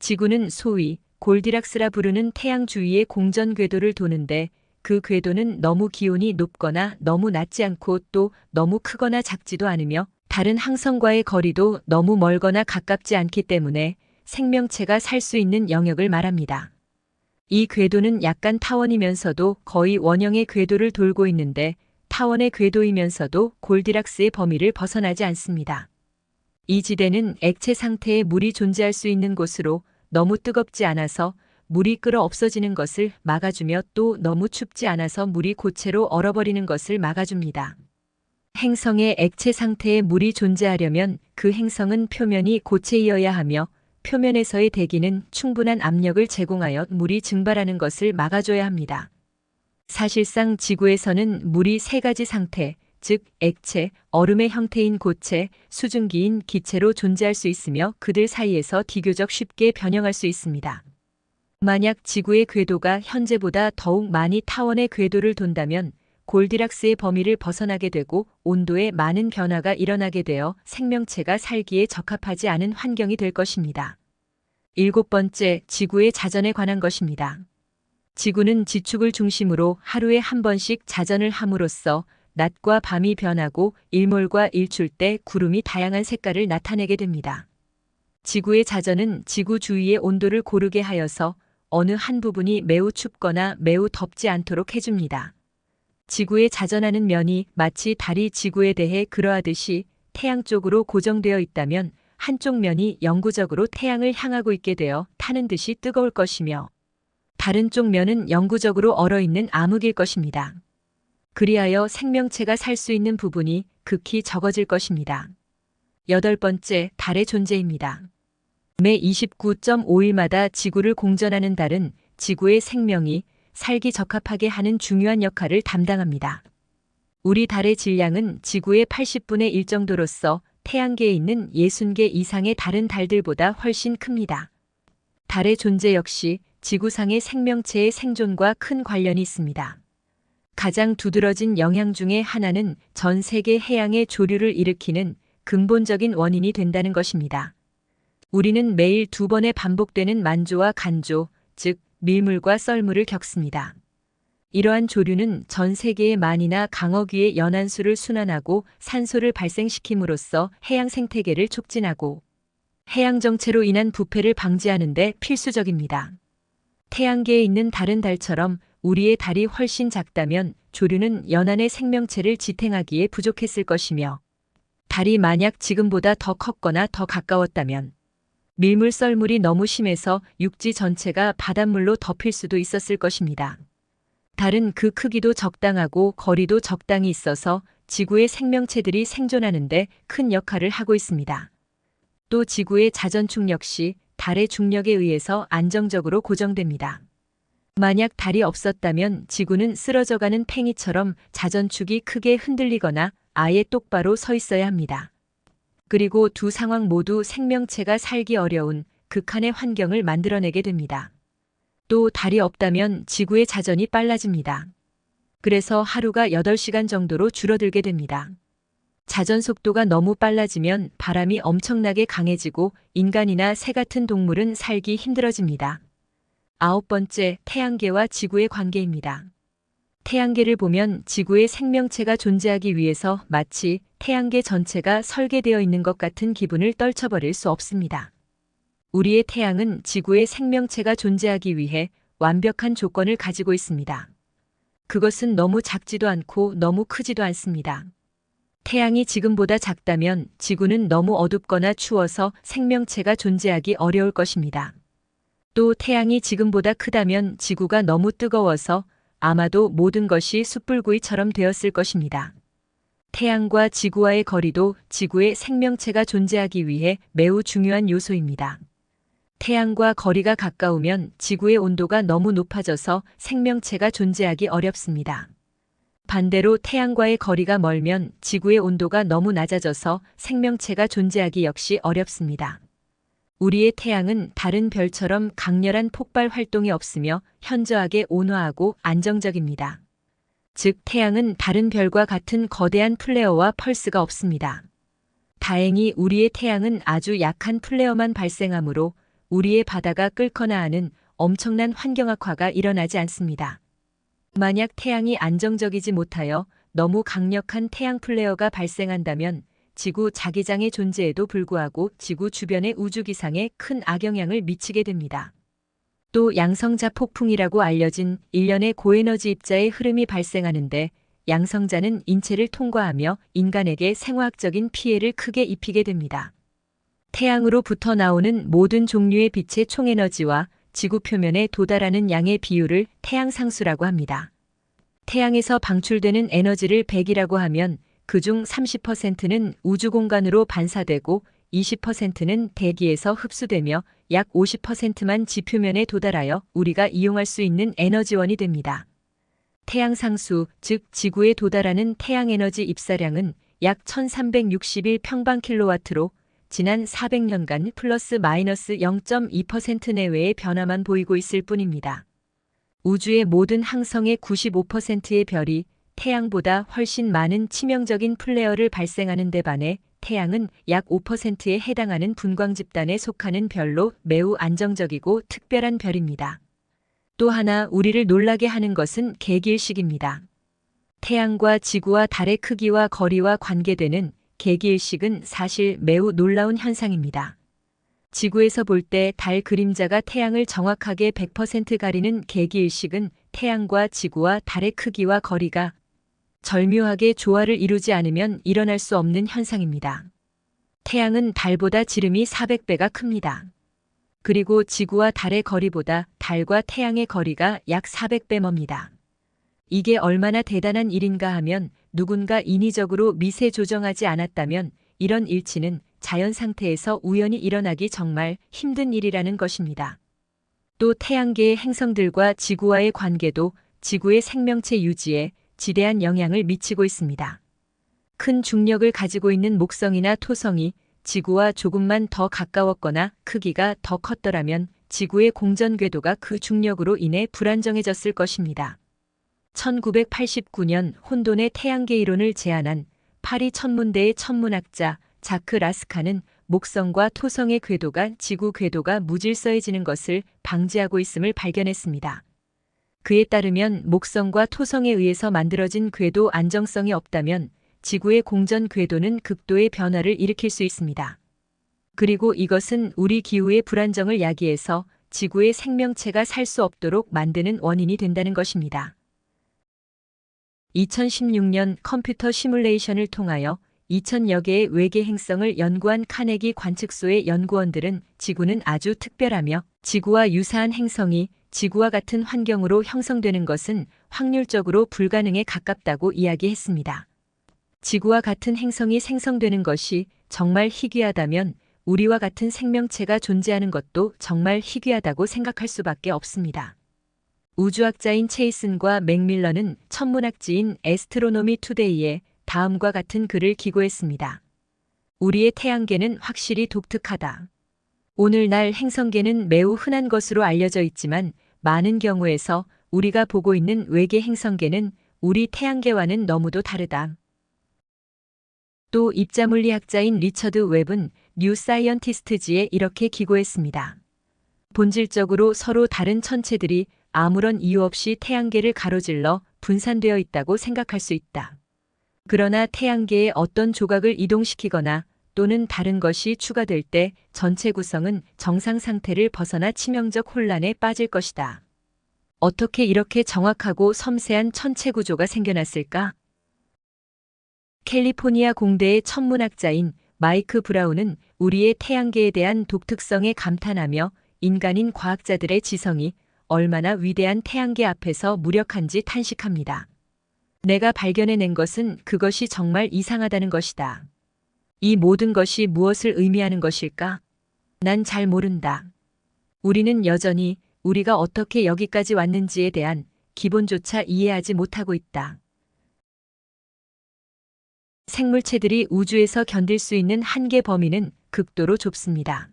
지구는 소위 골디락스라 부르는 태양 주위의 공전 궤도를 도는데 그 궤도는 너무 기온이 높거나 너무 낮지 않고 또 너무 크거나 작지도 않으며 다른 항성과의 거리도 너무 멀거나 가깝지 않기 때문에 생명체가 살 수 있는 영역을 말합니다. 이 궤도는 약간 타원이면서도 거의 원형의 궤도를 돌고 있는데 타원의 궤도이면서도 골디락스의 범위를 벗어나지 않습니다. 이 지대는 액체 상태의 물이 존재할 수 있는 곳으로 너무 뜨겁지 않아서 물이 끓어 없어지는 것을 막아주며 또 너무 춥지 않아서 물이 고체로 얼어버리는 것을 막아줍니다. 행성의 액체 상태의 물이 존재하려면 그 행성은 표면이 고체이어야 하며 표면에서의 대기는 충분한 압력을 제공하여 물이 증발하는 것을 막아줘야 합니다. 사실상 지구에서는 물이 세 가지 상태, 즉 액체, 얼음의 형태인 고체, 수증기인 기체로 존재할 수 있으며 그들 사이에서 비교적 쉽게 변형할 수 있습니다. 만약 지구의 궤도가 현재보다 더욱 많이 타원의 궤도를 돈다면 골디락스의 범위를 벗어나게 되고 온도에 많은 변화가 일어나게 되어 생명체가 살기에 적합하지 않은 환경이 될 것입니다. 7번째, 지구의 자전에 관한 것입니다. 지구는 지축을 중심으로 하루에 한 번씩 자전을 함으로써 낮과 밤이 변하고 일몰과 일출 때 구름이 다양한 색깔을 나타내게 됩니다. 지구의 자전은 지구 주위의 온도를 고르게 하여서 어느 한 부분이 매우 춥거나 매우 덥지 않도록 해줍니다. 지구의 자전하는 면이 마치 달이 지구에 대해 그러하듯이 태양 쪽으로 고정되어 있다면 한쪽 면이 영구적으로 태양을 향하고 있게 되어 타는 듯이 뜨거울 것이며 다른 쪽 면은 영구적으로 얼어있는 암흑일 것입니다. 그리하여 생명체가 살 수 있는 부분이 극히 적어질 것입니다. 8번째, 달의 존재입니다. 매 29.5일마다 지구를 공전하는 달은 지구의 생명이 살기 적합하게 하는 중요한 역할을 담당합니다. 우리 달의 질량은 지구의 80분의 1 정도로서 태양계에 있는 60개 이상의 다른 달들보다 훨씬 큽니다. 달의 존재 역시 지구상의 생명체의 생존과 큰 관련이 있습니다. 가장 두드러진 영향 중에 하나는 전 세계 해양의 조류를 일으키는 근본적인 원인이 된다는 것입니다. 우리는 매일 2번의 반복되는 만조와 간조, 즉 밀물과 썰물을 겪습니다. 이러한 조류는 전 세계의 만이나 강억 위의 연안수를 순환하고 산소를 발생시킴으로써 해양 생태계를 촉진하고 해양 정체로 인한 부패를 방지하는 데 필수적입니다. 태양계에 있는 다른 달처럼 우리의 달이 훨씬 작다면 조류는 연안의 생명체를 지탱하기에 부족했을 것이며 달이 만약 지금보다 더 컸거나 더 가까웠다면 밀물 썰물이 너무 심해서 육지 전체가 바닷물로 덮일 수도 있었을 것입니다. 달은 그 크기도 적당하고 거리도 적당히 있어서 지구의 생명체들이 생존하는 데 큰 역할을 하고 있습니다. 또 지구의 자전축 역시 달의 중력에 의해서 안정적으로 고정됩니다. 만약 달이 없었다면 지구는 쓰러져가는 팽이처럼 자전축이 크게 흔들리거나 아예 똑바로 서 있어야 합니다. 그리고 두 상황 모두 생명체가 살기 어려운 극한의 환경을 만들어내게 됩니다. 또 달이 없다면 지구의 자전이 빨라집니다. 그래서 하루가 8시간 정도로 줄어들게 됩니다. 자전 속도가 너무 빨라지면 바람이 엄청나게 강해지고 인간이나 새 같은 동물은 살기 힘들어집니다. 9번째, 태양계와 지구의 관계입니다. 태양계를 보면 지구의 생명체가 존재하기 위해서 마치 태양계 전체가 설계되어 있는 것 같은 기분을 떨쳐버릴 수 없습니다. 우리의 태양은 지구의 생명체가 존재하기 위해 완벽한 조건을 가지고 있습니다. 그것은 너무 작지도 않고 너무 크지도 않습니다. 태양이 지금보다 작다면 지구는 너무 어둡거나 추워서 생명체가 존재하기 어려울 것입니다. 또 태양이 지금보다 크다면 지구가 너무 뜨거워서 아마도 모든 것이 숯불구이처럼 되었을 것입니다. 태양과 지구와의 거리도 지구의 생명체가 존재하기 위해 매우 중요한 요소입니다. 태양과 거리가 가까우면 지구의 온도가 너무 높아져서 생명체가 존재하기 어렵습니다. 반대로 태양과의 거리가 멀면 지구의 온도가 너무 낮아져서 생명체가 존재하기 역시 어렵습니다. 우리의 태양은 다른 별처럼 강렬한 폭발 활동이 없으며 현저하게 온화하고 안정적입니다. 즉 태양은 다른 별과 같은 거대한 플레어와 펄스가 없습니다. 다행히 우리의 태양은 아주 약한 플레어만 발생하므로 우리의 바다가 끓거나 하는 엄청난 환경악화가 일어나지 않습니다. 만약 태양이 안정적이지 못하여 너무 강력한 태양 플레어가 발생한다면 지구 자기장의 존재에도 불구하고 지구 주변의 우주기상에 큰 악영향을 미치게 됩니다. 또 양성자 폭풍이라고 알려진 일련의 고에너지 입자의 흐름이 발생하는데 양성자는 인체를 통과하며 인간에게 생화학적인 피해를 크게 입히게 됩니다. 태양으로부터 나오는 모든 종류의 빛의 총에너지와 지구 표면에 도달하는 양의 비율을 태양상수라고 합니다. 태양에서 방출되는 에너지를 100이라고 하면 그중 30%는 우주 공간으로 반사되고 20%는 대기에서 흡수되며 약 50%만 지표면에 도달하여 우리가 이용할 수 있는 에너지원이 됩니다. 태양상수, 즉 지구에 도달하는 태양에너지 입사량은 약 1361평방킬로와트로 지난 400년간 플러스 마이너스 0.2% 내외의 변화만 보이고 있을 뿐입니다. 우주의 모든 항성의 95%의 별이 태양보다 훨씬 많은 치명적인 플레어를 발생하는 데 반해 태양은 약 5%에 해당하는 분광 집단에 속하는 별로 매우 안정적이고 특별한 별입니다. 또 하나 우리를 놀라게 하는 것은 개기일식입니다. 태양과 지구와 달의 크기와 거리와 관계되는 개기일식은 사실 매우 놀라운 현상입니다. 지구에서 볼 때 달 그림자가 태양을 정확하게 100% 가리는 개기일식은 태양과 지구와 달의 크기와 거리가 절묘하게 조화를 이루지 않으면 일어날 수 없는 현상입니다. 태양은 달보다 지름이 400배가 큽니다. 그리고 지구와 달의 거리보다 달과 태양의 거리가 약 400배 멉니다. 이게 얼마나 대단한 일인가 하면 누군가 인위적으로 미세 조정하지 않았다면 이런 일치는 자연 상태에서 우연히 일어나기 정말 힘든 일이라는 것입니다. 또 태양계의 행성들과 지구와의 관계도 지구의 생명체 유지에 지대한 영향을 미치고 있습니다. 큰 중력을 가지고 있는 목성이나 토성이 지구와 조금만 더 가까웠거나 크기가 더 컸더라면 지구의 공전 궤도가 그 중력으로 인해 불안정해졌을 것입니다. 1989년 혼돈의 태양계 이론을 제안한 파리 천문대의 천문학자 자크 라스칸은 목성과 토성의 궤도가 지구 궤도가 무질서해지는 것을 방지하고 있음을 발견했습니다. 그에 따르면 목성과 토성에 의해서 만들어진 궤도 안정성이 없다면 지구의 공전 궤도는 극도의 변화를 일으킬 수 있습니다. 그리고 이것은 우리 기후의 불안정을 야기해서 지구의 생명체가 살 수 없도록 만드는 원인이 된다는 것입니다. 2016년 컴퓨터 시뮬레이션을 통하여 2000여 개의 외계 행성을 연구한 카네기 관측소의 연구원들은 지구는 아주 특별하며 지구와 유사한 행성이 지구와 같은 환경으로 형성되는 것은 확률적으로 불가능에 가깝다고 이야기했습니다. 지구와 같은 행성이 생성되는 것이 정말 희귀하다면 우리와 같은 생명체가 존재하는 것도 정말 희귀하다고 생각할 수밖에 없습니다. 우주학자인 체이슨과 맥밀런은 천문학지인 애스트로노미 투데이에 다음과 같은 글을 기고했습니다. 우리의 태양계는 확실히 독특하다. 오늘날 행성계는 매우 흔한 것으로 알려져 있지만 많은 경우에서 우리가 보고 있는 외계 행성계는 우리 태양계와는 너무도 다르다. 또 입자물리학자인 리처드 웹은 뉴 사이언티스트지에 이렇게 기고했습니다. 본질적으로 서로 다른 천체들이 아무런 이유 없이 태양계를 가로질러 분산되어 있다고 생각할 수 있다. 그러나 태양계의 어떤 조각을 이동시키거나 또는 다른 것이 추가될 때 전체 구성은 정상 상태를 벗어나 치명적 혼란에 빠질 것이다. 어떻게 이렇게 정확하고 섬세한 천체 구조가 생겨났을까? 캘리포니아 공대의 천문학자인 마이크 브라운은 우리의 태양계에 대한 독특성에 감탄하며 인간인 과학자들의 지성이 얼마나 위대한 태양계 앞에서 무력한지 탄식합니다. 내가 발견해낸 것은 그것이 정말 이상하다는 것이다. 이 모든 것이 무엇을 의미하는 것일까? 난 잘 모른다. 우리는 여전히 우리가 어떻게 여기까지 왔는지에 대한 기본조차 이해하지 못하고 있다. 생물체들이 우주에서 견딜 수 있는 한계 범위는 극도로 좁습니다.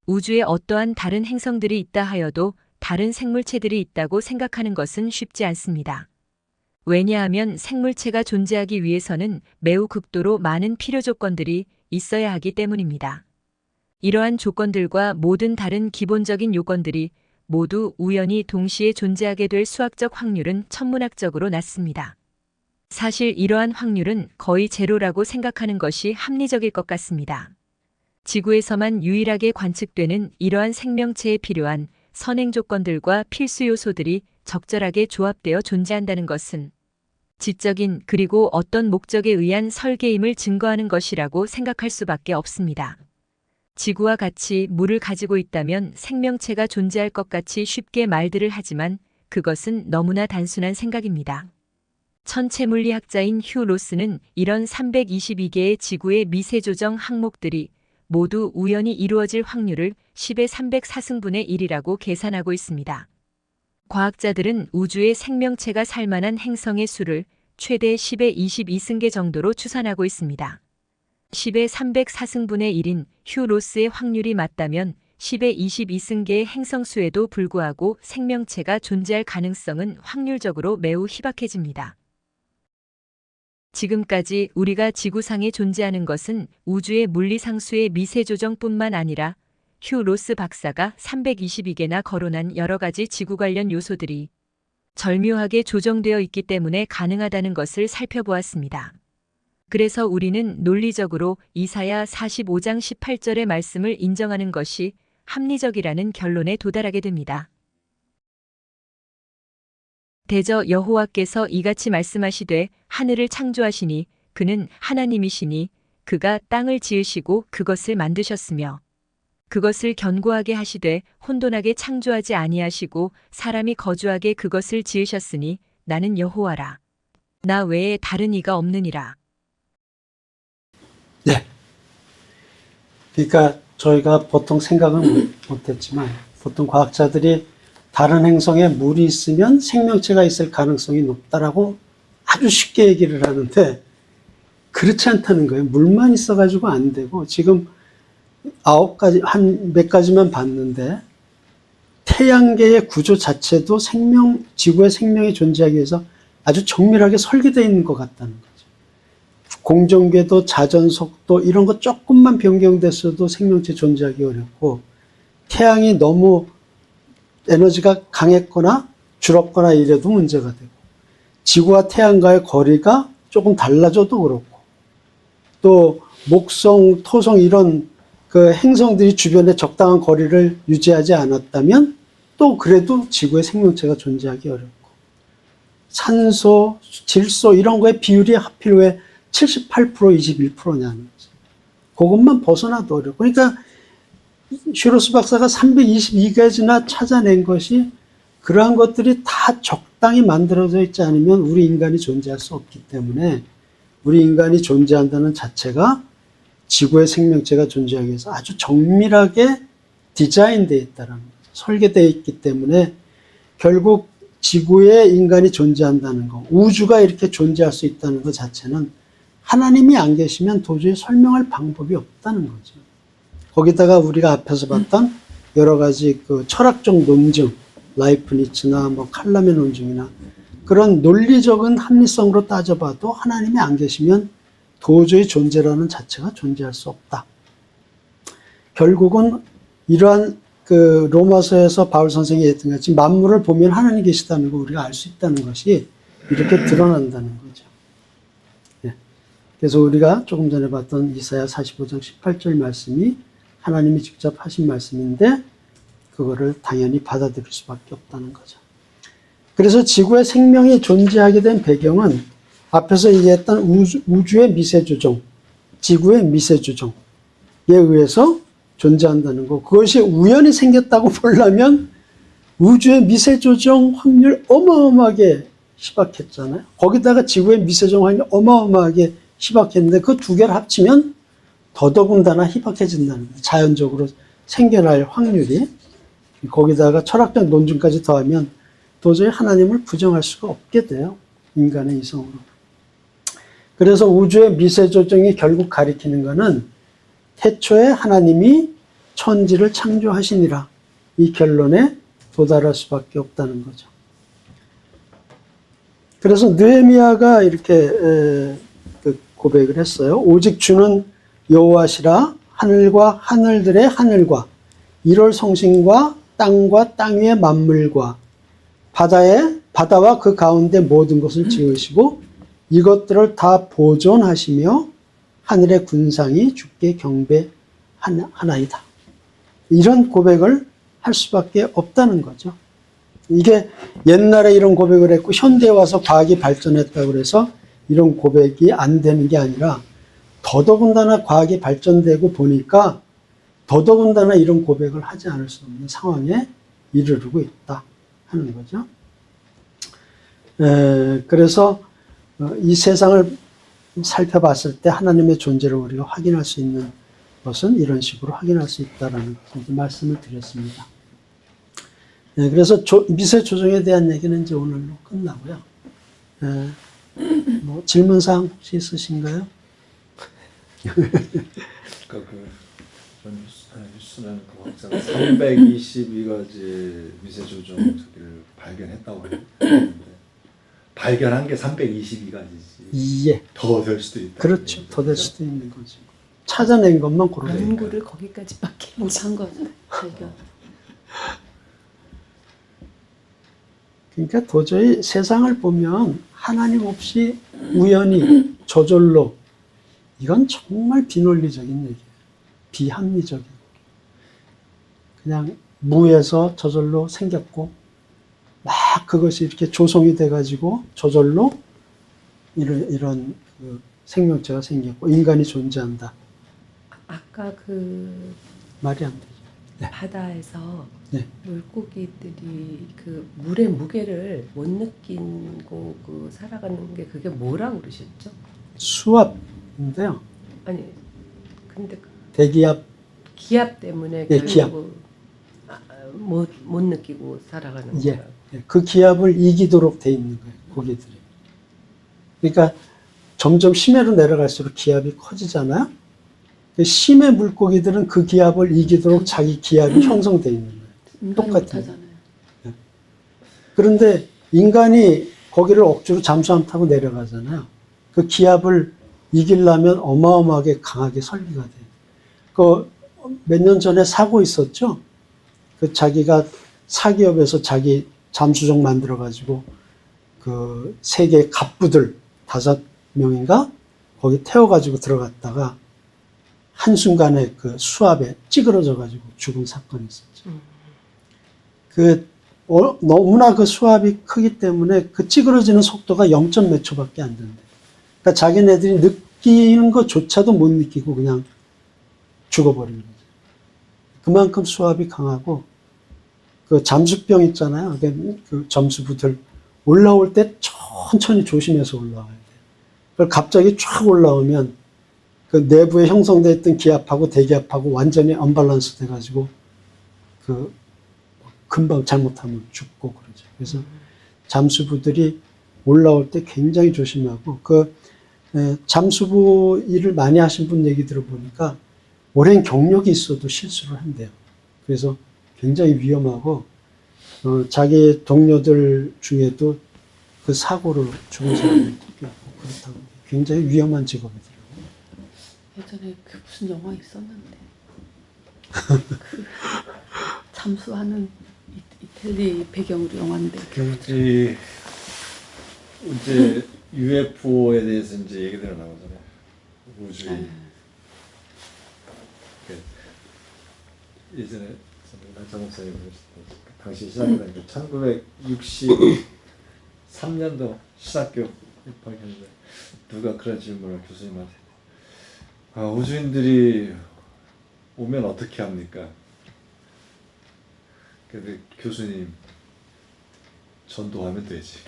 우주에 어떠한 다른 행성들이 있다 하여도 다른 생물체들이 있다고 생각하는 것은 쉽지 않습니다. 왜냐하면 생물체가 존재하기 위해서는 매우 극도로 많은 필요 조건들이 있어야 하기 때문입니다. 이러한 조건들과 모든 다른 기본적인 요건들이 모두 우연히 동시에 존재하게 될 수학적 확률은 천문학적으로 낮습니다. 사실 이러한 확률은 거의 제로라고 생각하는 것이 합리적일 것 같습니다. 지구에서만 유일하게 관측되는 이러한 생명체에 필요한 선행 조건들과 필수 요소들이 적절하게 조합되어 존재한다는 것은 지적인 그리고 어떤 목적에 의한 설계임을 증거하는 것이라고 생각할 수밖에 없습니다. 지구와 같이 물을 가지고 있다면 생명체가 존재할 것 같이 쉽게 말들을 하지만 그것은 너무나 단순한 생각입니다. 천체물리학자인 휴 로스는 이런 322개의 지구의 미세조정 항목들이 모두 우연히 이루어질 확률을 10의 304승분의 1이라고 계산하고 있습니다. 과학자들은 우주의 생명체가 살만한 행성의 수를 최대 10의 22승계 정도로 추산하고 있습니다. 10의 304승분의 1인 휴 로스의 확률이 맞다면 10의 22승계의 행성수에도 불구하고 생명체가 존재할 가능성은 확률적으로 매우 희박해집니다. 지금까지 우리가 지구상에 존재하는 것은 우주의 물리상수의 미세조정뿐만 아니라 휴 로스 박사가 322개나 거론한 여러 가지 지구 관련 요소들이 절묘하게 조정되어 있기 때문에 가능하다는 것을 살펴보았습니다. 그래서 우리는 논리적으로 이사야 45장 18절의 말씀을 인정하는 것이 합리적이라는 결론에 도달하게 됩니다. 대저 여호와께서 이같이 말씀하시되 하늘을 창조하시니 그는 하나님이시니 그가 땅을 지으시고 그것을 만드셨으며 그것을 견고하게 하시되 혼돈하게 창조하지 아니하시고 사람이 거주하게 그것을 지으셨으니 나는 여호와라. 나 외에 다른 이가 없느니라. 네. 그러니까 저희가 보통 생각은 못했지만 보통 과학자들이 다른 행성에 물이 있으면 생명체가 있을 가능성이 높다라고 아주 쉽게 얘기를 하는데 그렇지 않다는 거예요. 물만 있어가지고 안 되고 지금 9가지, 한 몇 가지만 봤는데 태양계의 구조 자체도 지구의 생명이 존재하기 위해서 아주 정밀하게 설계되어 있는 것 같다는 거죠. 공전궤도, 자전속도 이런 거 조금만 변경됐어도 생명체 존재하기 어렵고 태양이 너무 에너지가 강했거나 줄었거나 이래도 문제가 되고 지구와 태양과의 거리가 조금 달라져도 그렇고 또 목성, 토성 이런 그 행성들이 주변에 적당한 거리를 유지하지 않았다면 또 그래도 지구에 생명체가 존재하기 어렵고 산소, 질소 이런 거의 비율이 하필 왜 78%, 21%냐는 거죠. 그것만 벗어나도 어렵고 그러니까 슈로스 박사가 322가지나 찾아낸 것이 그러한 것들이 다 적당히 만들어져 있지 않으면 우리 인간이 존재할 수 없기 때문에 우리 인간이 존재한다는 자체가 지구의 생명체가 존재하기 위해서 아주 정밀하게 디자인되어 있다는 거죠. 설계되어 있기 때문에 결국 지구에 인간이 존재한다는 거, 우주가 이렇게 존재할 수 있다는 것 자체는 하나님이 안 계시면 도저히 설명할 방법이 없다는 거죠. 거기다가 우리가 앞에서 봤던 여러 가지 그 철학적 논증, 라이프니츠나 뭐 칼람의 논증이나 그런 논리적인 합리성으로 따져봐도 하나님이 안 계시면 도저히 존재라는 자체가 존재할 수 없다. 결국은 이러한 그 로마서에서 바울 선생이 했던 같이 만물을 보면 하나님 계시다는 거 우리가 알 수 있다는 것이 이렇게 드러난다는 거죠. 네. 그래서 우리가 조금 전에 봤던 이사야 45장 18절 말씀이 하나님이 직접 하신 말씀인데 그거를 당연히 받아들일 수밖에 없다는 거죠. 그래서 지구에 생명이 존재하게 된 배경은 앞에서 얘기했던 우주의 미세조정, 지구의 미세조정에 의해서 존재한다는 거. 그것이 우연히 생겼다고 보려면 우주의 미세조정 확률 어마어마하게 희박했잖아요. 거기다가 지구의 미세조정 확률 어마어마하게 희박했는데 그 두 개를 합치면 더더군다나 희박해진다는 거예요. 자연적으로 생겨날 확률이. 거기다가 철학적 논증까지 더하면 도저히 하나님을 부정할 수가 없게 돼요. 인간의 이성으로. 그래서 우주의 미세조정이 결국 가리키는 것은 태초에 하나님이 천지를 창조하시니라. 이 결론에 도달할 수밖에 없다는 거죠. 그래서 느헤미야가 이렇게 고백을 했어요. 오직 주는 여호와시라 하늘과 하늘들의 하늘과 1월 성신과 땅 위의 만물과 바다와 그 가운데 모든 것을 지으시고 이것들을 다 보존하시며 하늘의 군상이 주께 경배하나이다. 이런 고백을 할 수밖에 없다는 거죠. 이게 옛날에 이런 고백을 했고 현대에 와서 과학이 발전했다고 해서 이런 고백이 안 되는 게 아니라 더더군다나 과학이 발전되고 보니까 더더군다나 이런 고백을 하지 않을 수 없는 상황에 이르르고 있다 하는 거죠. 그래서 이 세상을 살펴봤을 때 하나님의 존재를 우리가 확인할 수 있는 것은 이런 식으로 확인할 수 있다라는 말씀을 드렸습니다. 그래서 미세 조정에 대한 얘기는 이제 오늘로 끝나고요. 뭐 질문사항 혹시 있으신가요? 뉴스는 그 학자가 322가지 미세 조정 저기를 발견했다고 했는데 발견한 게 322가지지. 예. 더 될 수도 있다. 그렇죠. 더 될 수도 있는 거죠. 찾아낸 것만 고르는 거예요. 연구를 거기까지밖에 못한 거죠. 발견. 그러니까 도저히 세상을 보면 하나님 없이 우연히 저절로 이건 정말 비논리적인 얘기예요. 비합리적인. 그냥 무에서 저절로 생겼고 막 그것이 이렇게 조성이 돼가지고 저절로 이런 그 생명체가 생겼고 인간이 존재한다. 아까 그 말이 안 되죠. 네. 바다에서 네. 물고기들이 그 물의 무게를 못 느끼고 그 살아가는 게 그게 뭐라고 그러셨죠? 수압인데요. 아니 근데 대기압. 기압 때문에 예, 결국 못 느끼고 살아가는 예. 거예요. 그 기압을 이기도록 돼 있는 거예요. 고기들이. 그러니까 점점 심해로 내려갈수록 기압이 커지잖아요. 심해 물고기들은 그 기압을 이기도록 자기 기압이 형성되어 있는 거예요. 똑같아요. 네. 그런데 인간이 거기를 억지로 잠수함 타고 내려가잖아요. 그 기압을 이기려면 어마어마하게 강하게 설비가 돼요. 그 몇 년 전에 사고 있었죠. 그 자기가 사기업에서 자기 잠수정 만들어가지고 그 세계 갑부들 5명인가 거기 태워가지고 들어갔다가 한순간에 그 수압에 찌그러져가지고 죽은 사건이 있었죠. 너무나 그 수압이 크기 때문에 그 찌그러지는 속도가 0. 몇 초밖에 안 된대. 그러니까 자기네들이 느끼는 것조차도 못 느끼고 그냥 죽어버리는 거죠. 그만큼 수압이 강하고 그 잠수병 있잖아요. 그 잠수부들 올라올 때 천천히 조심해서 올라와야 돼요. 그걸 갑자기 쫙 올라오면 그 내부에 형성되어 있던 기압하고 대기압하고 완전히 언밸런스 돼가지고 그 금방 잘못하면 죽고 그러죠. 그래서 잠수부들이 올라올 때 굉장히 조심하고 그 잠수부 일을 많이 하신 분 얘기 들어보니까 오랜 경력이 있어도 실수를 한대요. 그래서 굉장히 위험하고 자기 동료들 중에도 그 사고로 죽은 사람이 있고 그렇다고 굉장히 위험한 직업이더라고요. 예전에 그 무슨 영화 있었는데 그 잠수하는 이태리 배경으로 영화인데 이제 UFO에 대해서 이제 얘기들이 나오잖아요. 우주에 예전에 장목사님 당시 시작했던 그 1963년도 신학교 입학했는데 누가 그런 질문을 교수님한테 우주인들이 오면 어떻게 합니까? 근데 교수님 전도하면 되지.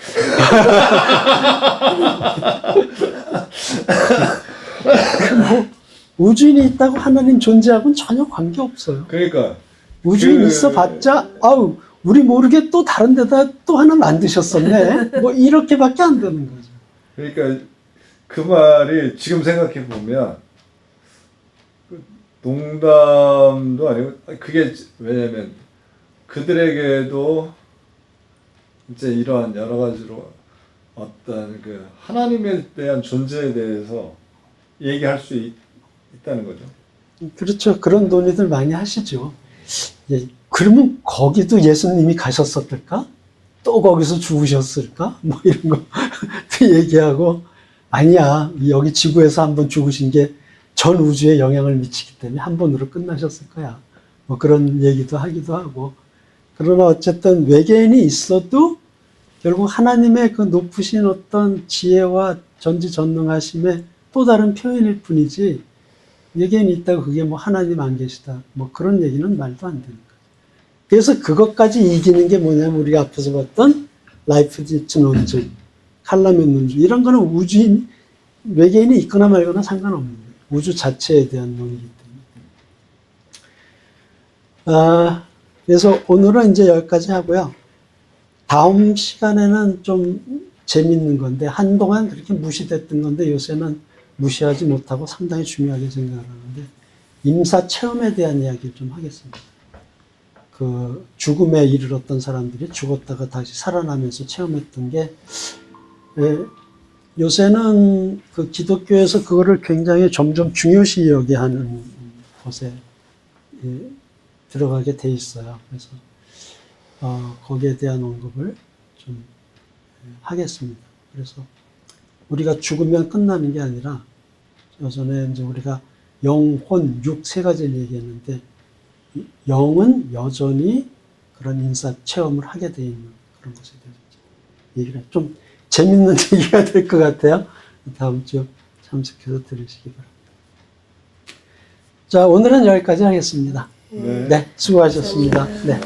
우주인이 있다고 하나님 존재하고는 전혀 관계없어요. 그러니까 우주인 있어봤자 우리 모르게 또 다른 데다 또 하나 만드셨었네. 뭐 이렇게밖에 안 되는 거죠. 그러니까 그 말이 지금 생각해 보면 농담도 아니고 그게 왜냐면 그들에게도 이제 이러한 여러 가지로 어떤 그 하나님에 대한 존재에 대해서 얘기할 수 있다는 거죠. 그렇죠. 그런 논의들 많이 하시죠. 예, 그러면 거기도 예수님이 가셨었을까? 또 거기서 죽으셨을까? 뭐 이런 거 얘기하고, 아니야. 여기 지구에서 한번 죽으신 게 전 우주에 영향을 미치기 때문에 한 번으로 끝나셨을 거야. 뭐 그런 얘기도 하기도 하고. 그러나 어쨌든 외계인이 있어도 결국 하나님의 그 높으신 어떤 지혜와 전지전능하심의 또 다른 표현일 뿐이지, 외계인이 있다고 그게 뭐 하나님 안 계시다, 뭐 그런 얘기는 말도 안 되는 거예요. 그래서 그것까지 이기는 게 뭐냐면 우리가 앞에서 봤던 라이프지츠 논증, 칼라멘 논증, 이런 거는 우주인, 외계인이 있거나 말거나 상관없는 거예요. 우주 자체에 대한 논이기 때문에. 그래서 오늘은 이제 여기까지 하고요. 다음 시간에는 좀 재밌는 건데, 한동안 그렇게 무시됐던 건데 요새는 무시하지 못하고 상당히 중요하게 생각을 하는데, 임사 체험에 대한 이야기를 좀 하겠습니다. 그 죽음에 이르렀던 사람들이 죽었다가 다시 살아나면서 체험했던 게, 요새는 그 기독교에서 그거를 굉장히 점점 중요시 여겨하는 곳에 들어가게 돼 있어요. 그래서 거기에 대한 언급을 좀 하겠습니다. 그래서 우리가 죽으면 끝나는 게 아니라, 전에 이제 우리가 영혼, 육 세 가지를 얘기했는데, 영은 여전히 그런 인사 체험을 하게 돼 있는 그런 것에 대해서 얘기를 좀 재밌는 얘기가 될 것 같아요. 다음 주 참석해서 들으시기 바랍니다. 자, 오늘은 여기까지 하겠습니다. 네. 네, 수고하셨습니다. 네.